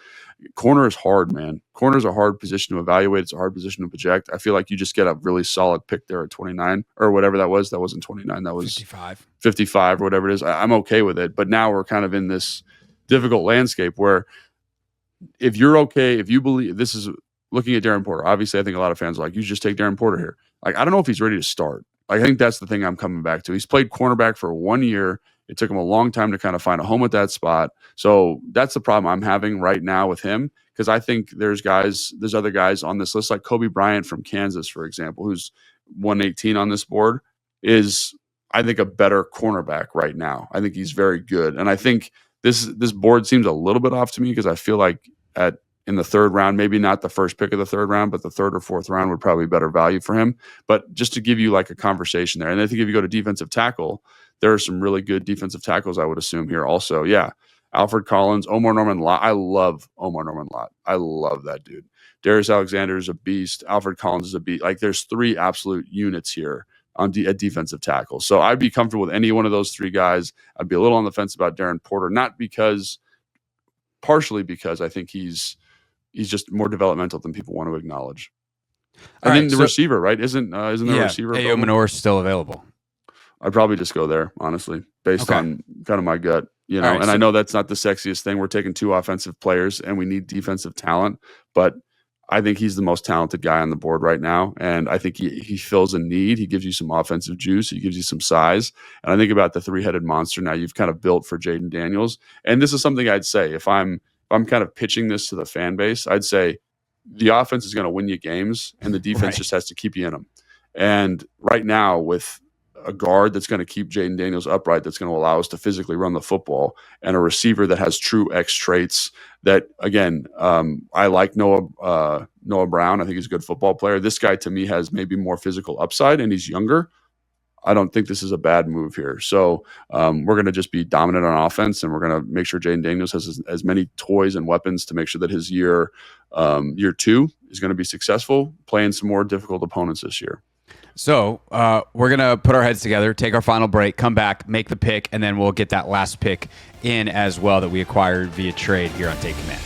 Corner is hard, man. Corner is a hard position to evaluate. It's a hard position to project. I feel like you just get a really solid pick there at 29 or whatever that was. That wasn't 29. That was 55 or whatever it is. I'm okay with it. But now we're kind of in this difficult landscape where if you're okay, if you believe this is looking at Darren Porter, obviously I think a lot of fans are like, you just take Darren Porter here. Like, I don't know if he's ready to start. I think that's the thing I'm coming back to. He's played cornerback for 1 year. It took him a long time to kind of find a home at that spot. So that's the problem I'm having right now with him. Because I think there's other guys on this list, like Kobe Bryant from Kansas, for example, who's 118 on this board, is, I think, a better cornerback right now. I think he's very good. And I think this board seems a little bit off to me because I feel like in the 3rd round, maybe not the first pick of the 3rd round, but the 3rd or 4th round would probably be better value for him. But just to give you like a conversation there. And I think if you go to defensive tackle, there are some really good defensive tackles, I would assume here also. Yeah. Alfred Collins, Omar Norman Lott. I love Omar Norman Lott. I love that dude. Darius Alexander is a beast. Alfred Collins is a beast. Like there's 3 absolute units here at defensive tackle. So I'd be comfortable with any one of those 3 guys. I'd be a little on the fence about Darren Porter, partially because I think he's just more developmental than people want to acknowledge. And then the receiver, right? Isn't there a receiver? A.O. Manor still available. I'd probably just go there, honestly, based on kind of my gut, you know. All right, and I know that's not the sexiest thing. We're taking 2 offensive players, and we need defensive talent, but I think he's the most talented guy on the board right now, and I think he fills a need. He gives you some offensive juice. He gives you some size. And I think about the 3-headed monster now you've kind of built for Jaden Daniels. And this is something I'd say if I'm kind of pitching this to the fan base, I'd say the offense is going to win you games, and the defense just has to keep you in them. And right now, with a guard that's going to keep Jaden Daniels upright, that's going to allow us to physically run the football, and a receiver that has true X traits that, again, I like Noah Brown. I think he's a good football player. This guy, to me, has maybe more physical upside, and he's younger. I don't think this is a bad move here. So we're going to just be dominant on offense, and we're going to make sure Jaden Daniels has as many toys and weapons to make sure that his year 2 is going to be successful, playing some more difficult opponents this year. So we're going to put our heads together, take our final break, come back, make the pick, and then we'll get that last pick in as well that we acquired via trade here on Take Command.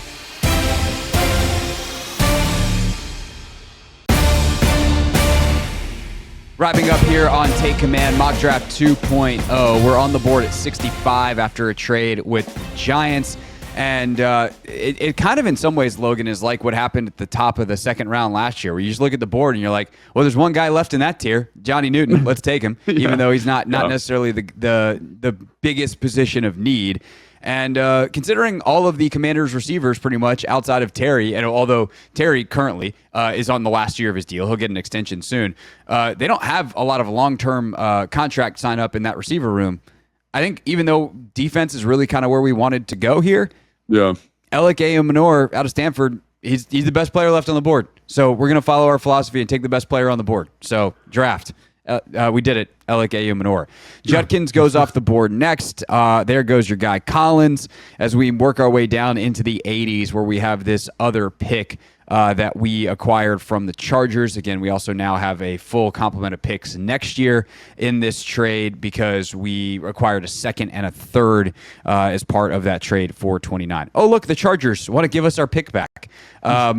Wrapping up here on Take Command, Mock Draft 2.0. We're on the board at 65 after a trade with the Giants. And it kind of in some ways, Logan, is like what happened at the top of the second round last year, where you just look at the board and you're like, well, there's one guy left in that tier, Johnny Newton. Let's take him, even though he's not necessarily the biggest position of need. And considering all of the Commanders' receivers pretty much outside of Terry, and although Terry currently is on the last year of his deal, he'll get an extension soon, they don't have a lot of long-term contract sign up in that receiver room. I think even though defense is really kind of where we wanted to go here, Alec Ayumanor out of Stanford, he's the best player left on the board. So we're going to follow our philosophy and take the best player on the board. So draft. We did it. Alec Ayumanor. Judkins goes off the board next. There goes your guy Collins as we work our way down into the 80s where we have this other pick that we acquired from the Chargers. Again, we also now have a full complement of picks next year in this trade because we acquired a second and a third as part of that trade for 29. Oh, look, the Chargers want to give us our pick back.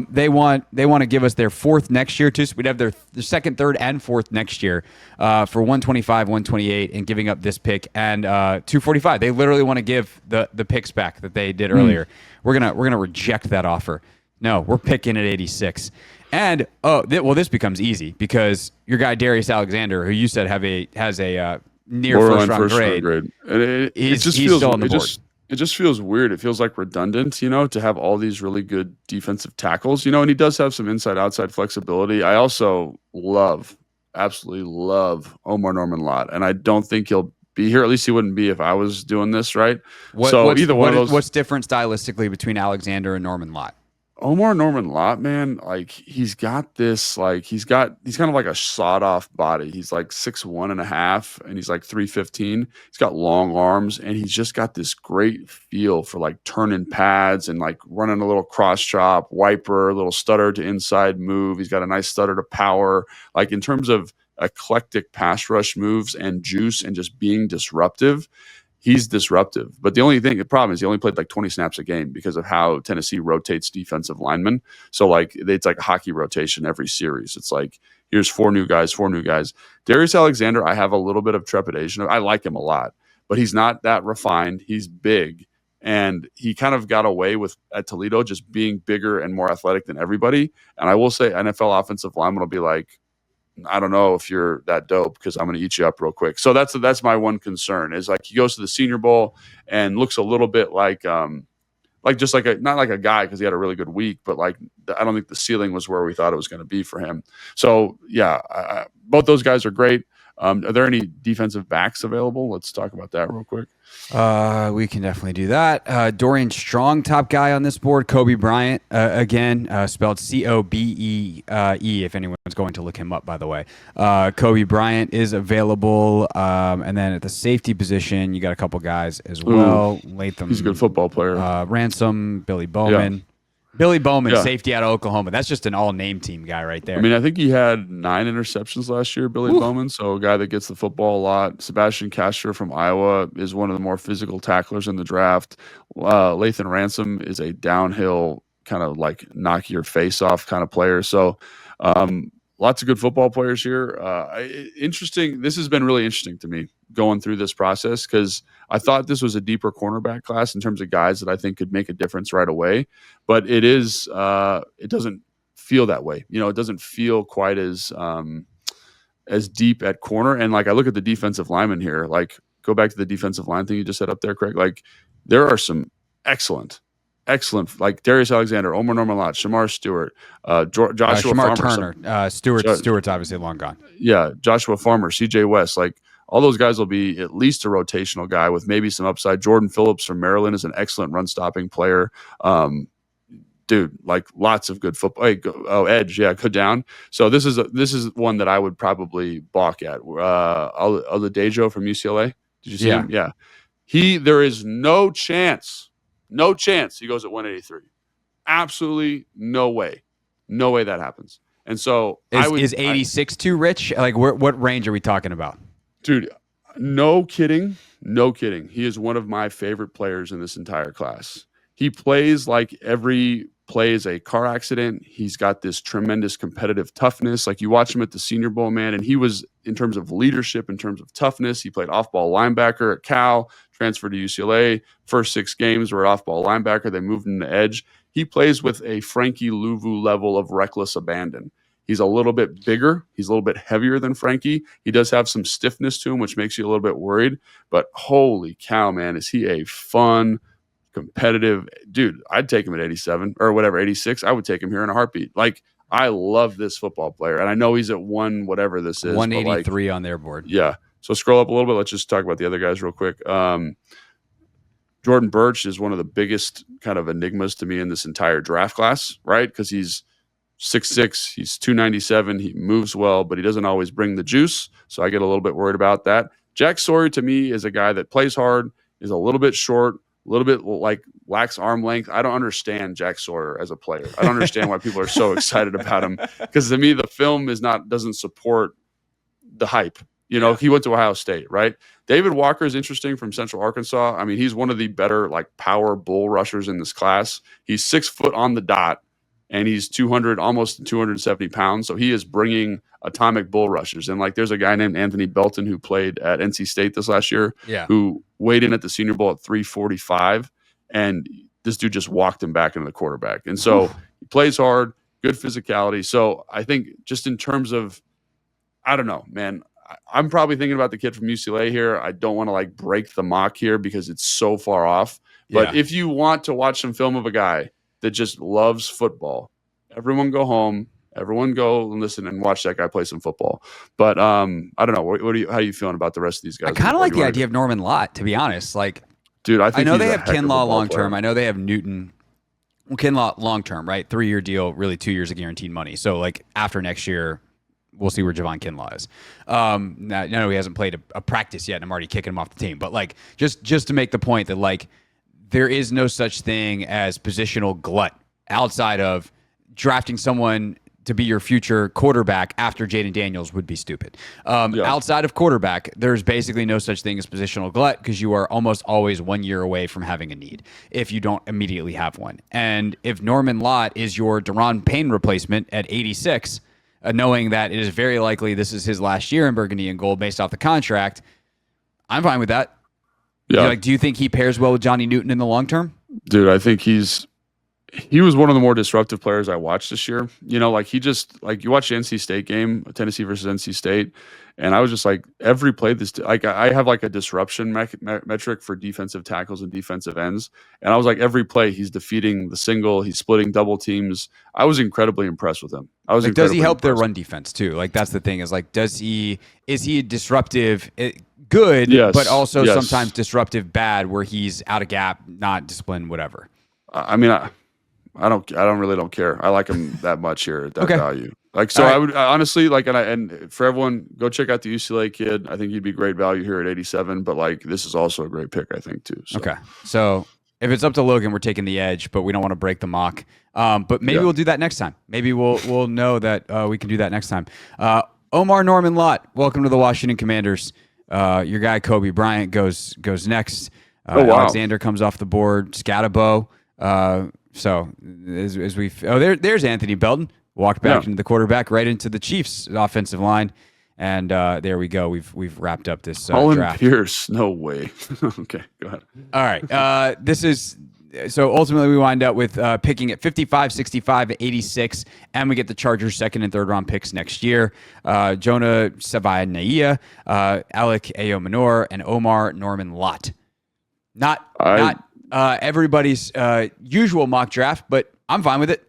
They want to give us their fourth next year too. So we'd have their second, third, and fourth next year for 125, 128, and giving up this pick and 245. They literally want to give the picks back that they did earlier. We're gonna reject that offer. No, we're picking at 86. And this becomes easy because your guy Darius Alexander, who you said has a near first round grade. And he's still on the board. It just feels weird. It feels like redundant, to have all these really good defensive tackles, and he does have some inside-outside flexibility. I also absolutely love Omar Norman-Lott, and I don't think he'll be here. At least he wouldn't be if I was doing this, right? Either one of those. What's different stylistically between Alexander and Norman-Lott? Omar Norman-Lott, man, he's got this, he's kind of like a sawed-off body. He's like 6'1.5", and he's like 315. He's got long arms, and he's just got this great feel for turning pads and running a little cross chop, wiper, a little stutter to inside move. He's got a nice stutter to power. In terms of eclectic pass rush moves and juice and just being disruptive, he's disruptive. But the problem is he only played 20 snaps a game because of how Tennessee rotates defensive linemen. So it's like hockey rotation every series. It's here's four new guys. Darius Alexander, I have a little bit of trepidation. I like him a lot, but he's not that refined. He's big. And he kind of got away with at Toledo just being bigger and more athletic than everybody. And I will say NFL offensive lineman will be I don't know if you're that dope because I'm going to eat you up real quick. So that's my one concern is he goes to the Senior Bowl and looks a little bit not like a guy because he had a really good week, but I don't think the ceiling was where we thought it was going to be for him. So yeah, both those guys are great. Are there any defensive backs available? Let's talk about that real quick. We can definitely do that. Dorian Strong, top guy on this board. Kobe Bryant, again, spelled Cobee, if anyone's going to look him up, by the way. Kobe Bryant is available. And then at the safety position, you got a couple guys as well. Latham. He's a good football player. Ransom, Billy Bowman. Yeah. Billy Bowman, safety out of Oklahoma. That's just an all-name team guy right there. I mean, I think he had 9 interceptions last year, Billy Bowman, so a guy that gets the football a lot. Sebastian Casher from Iowa is one of the more physical tacklers in the draft. Lathan Ransom is a downhill kind of knock your face off kind of player. So lots of good football players here. Interesting. This has been really interesting to me going through this process because I thought this was a deeper cornerback class in terms of guys that I think could make a difference right away. But it is. It doesn't feel that way. It doesn't feel quite as deep at corner. And like I look at the defensive linemen here. Like go back to the defensive line thing you just said up there, Craig. Like there are some excellent, like Darius Alexander, Omar Norman-Lott, Shamar Stewart, Joshua Shamar Farmer. Turner, Stewart's obviously long gone. Yeah, Joshua Farmer, CJ West, like all those guys will be at least a rotational guy with maybe some upside. Jordan Phillips from Maryland is an excellent run-stopping player. Dude, like lots of good football. Hey, edge, yeah, go down. So this is one that I would probably balk at. Oladejo from UCLA. Did you see him? Yeah. There is no chance he goes at 183. Absolutely no way that happens. And so is 86 too rich? Like what range are we talking about? Dude, no kidding. He is one of my favorite players in this entire class. He plays like every play is a car accident. He's got this tremendous competitive toughness. Like you watch him at the Senior Bowl, man, and he was, in terms of leadership, in terms of toughness, he played off-ball linebacker at Cal, transferred to UCLA. First 6 games were off-ball linebacker. They moved him to edge. He plays with a Frankie Louvu level of reckless abandon. He's a little bit bigger. He's a little bit heavier than Frankie. He does have some stiffness to him, which makes you a little bit worried. But holy cow, man, is he a fun, competitive dude. I'd take him at 87 or whatever, 86. I would take him here in a heartbeat. Like, I love this football player. And I know he's at whatever this is. 183 on their board. Yeah. So scroll up a little bit. Let's just talk about the other guys real quick. Jordan Birch is one of the biggest kind of enigmas to me in this entire draft class, right? Because he's 6'6", he's 297, he moves well, but he doesn't always bring the juice. So I get a little bit worried about that. Jack Sawyer to me is a guy that plays hard, is a little bit short, a little bit like lacks arm length. I don't understand Jack Sawyer as a player. I don't understand why people are so excited about him, because to me the film doesn't support the hype. He went to Ohio State, right? David Walker is interesting from Central Arkansas. I mean, he's one of the better like power bull rushers in this class. He's 6 foot on the dot, and he's 200, almost 270 pounds. So he is bringing atomic bull rushers. And like, there's a guy named Anthony Belton who played at NC State this last year, who weighed in at the Senior Bowl at 345, and this dude just walked him back into the quarterback. And so he plays hard, good physicality. So I think just in terms of, I don't know, man, I'm probably thinking about the kid from UCLA here. I don't want to like break the mock here because it's so far off. But if you want to watch some film of a guy that just loves football, everyone go home, everyone go and listen and watch that guy play some football. But I don't know. How are you feeling about the rest of these guys? I kind of like the idea of Norman Lott, to be honest. Like, dude, I know they have Kinlaw long term. I know they have Newton. Well, Kinlaw long term, right? 3-year deal, really 2 years of guaranteed money. So like after next year, we'll see where Javon Kinlaw is. Now he hasn't played a practice yet, and I'm already kicking him off the team. But like, just to make the point that like, there is no such thing as positional glut outside of drafting someone to be your future quarterback after Jaden Daniels would be stupid. Outside of quarterback, there's basically no such thing as positional glut because you are almost always 1 year away from having a need if you don't immediately have one. And if Norman Lott is your Daron Payne replacement at 86, knowing that it is very likely this is his last year in burgundy and gold based off the contract, I'm fine with that. Yeah. Do you think he pairs well with Johnny Newton in the long term? Dude, I think he was one of the more disruptive players I watched this year. Like he just, like you watch the NC State game, Tennessee versus NC State, and I was just like, every play like I have like a disruption metric for defensive tackles and defensive ends, and I was like, every play he's defeating the single, he's splitting double teams. I was incredibly impressed with him. Does he help their run defense too? Like that's the thing is like, is he disruptive? Good, yes, but also sometimes disruptive bad, where he's out of gap, not disciplined, whatever. I mean, I really don't care. I like him that much here at that value. Like, so I would honestly like, and for everyone, go check out the UCLA kid. I think he'd be great value here at 87, but like, this is also a great pick, I think too. So. Okay. So if it's up to Logan, we're taking the edge, but we don't want to break the mock. But maybe we'll do that next time. Maybe we'll know that we can do that next time. Omar Norman Lott, welcome to the Washington Commanders. Your guy Kobe Bryant goes next. Alexander comes off the board. Scatabo. So as we there's Anthony Belton. walked back into the quarterback, right into the Chiefs' offensive line. And there we go. We've wrapped up this draft. Pierce, no way. Okay, go ahead. All right. So ultimately we wind up with picking at 55, 65, 86, and we get the Chargers' second and third round picks next year. Jonah Savaiinaea, Alec Ayomanor, and Omar Norman Lott. Not everybody's usual mock draft, but I'm fine with it.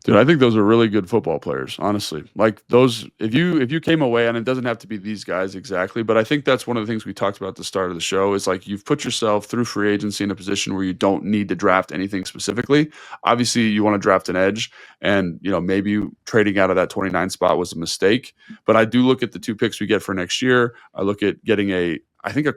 Dude, I think those are really good football players, honestly. Like those, if you came away, and it doesn't have to be these guys exactly, but I think that's one of the things we talked about at the start of the show is like you've put yourself through free agency in a position where you don't need to draft anything specifically. Obviously, you want to draft an edge, and maybe trading out of that 29 spot was a mistake. But I do look at the 2 picks we get for next year. I look at getting a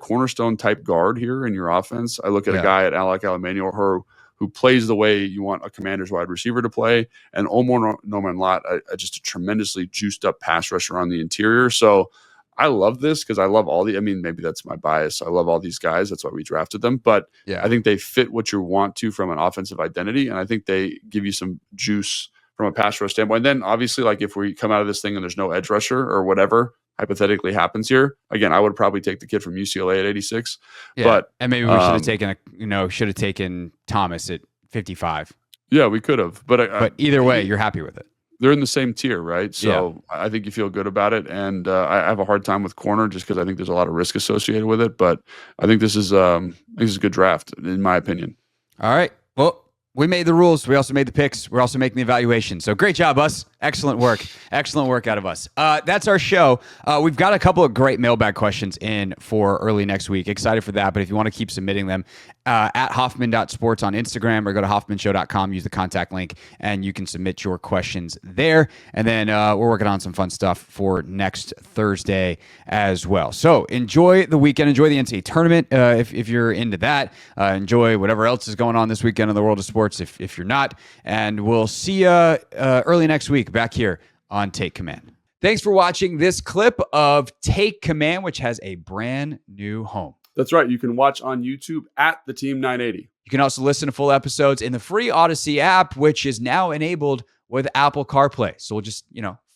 cornerstone type guard here in your offense. I look at a guy at Alec Ayomanor who plays the way you want a Commander's wide receiver to play, and Omar Norman Lott, just a tremendously juiced up pass rusher on the interior. So I love this because I love maybe that's my bias. I love all these guys. That's why we drafted them. But I think they fit what you want to from an offensive identity, and I think they give you some juice from a pass rush standpoint. And then obviously, like if we come out of this thing and there's no edge rusher or whatever hypothetically happens here, again, I would probably take the kid from UCLA at 86. Yeah. And maybe we should have taken Thomas at 55. Yeah, we could have. But either way, you're happy with it. They're in the same tier, right? So I think you feel good about it. And I have a hard time with corner just because I think there's a lot of risk associated with it. But I think this is a good draft, in my opinion. All right. Well, we made the rules. We also made the picks. We're also making the evaluation. So great job, us. Excellent work. Excellent work out of us. That's our show. We've got a couple of great mailbag questions in for early next week. Excited for that. But if you want to keep submitting them, at Hoffman.sports on Instagram or go to hoffmanshow.com, use the contact link, and you can submit your questions there. And then we're working on some fun stuff for next Thursday as well. So enjoy the weekend. Enjoy the NCAA tournament if you're into that. Enjoy whatever else is going on this weekend in the world of sports if you're not. And we'll see you early next week back here on Take Command. Thanks for watching this clip of Take Command, which has a brand new home. That's right. You can watch on YouTube at the Team 980. You can also listen to full episodes in the free Odyssey app, which is now enabled with Apple CarPlay. So we'll just,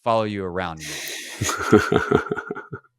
follow you around.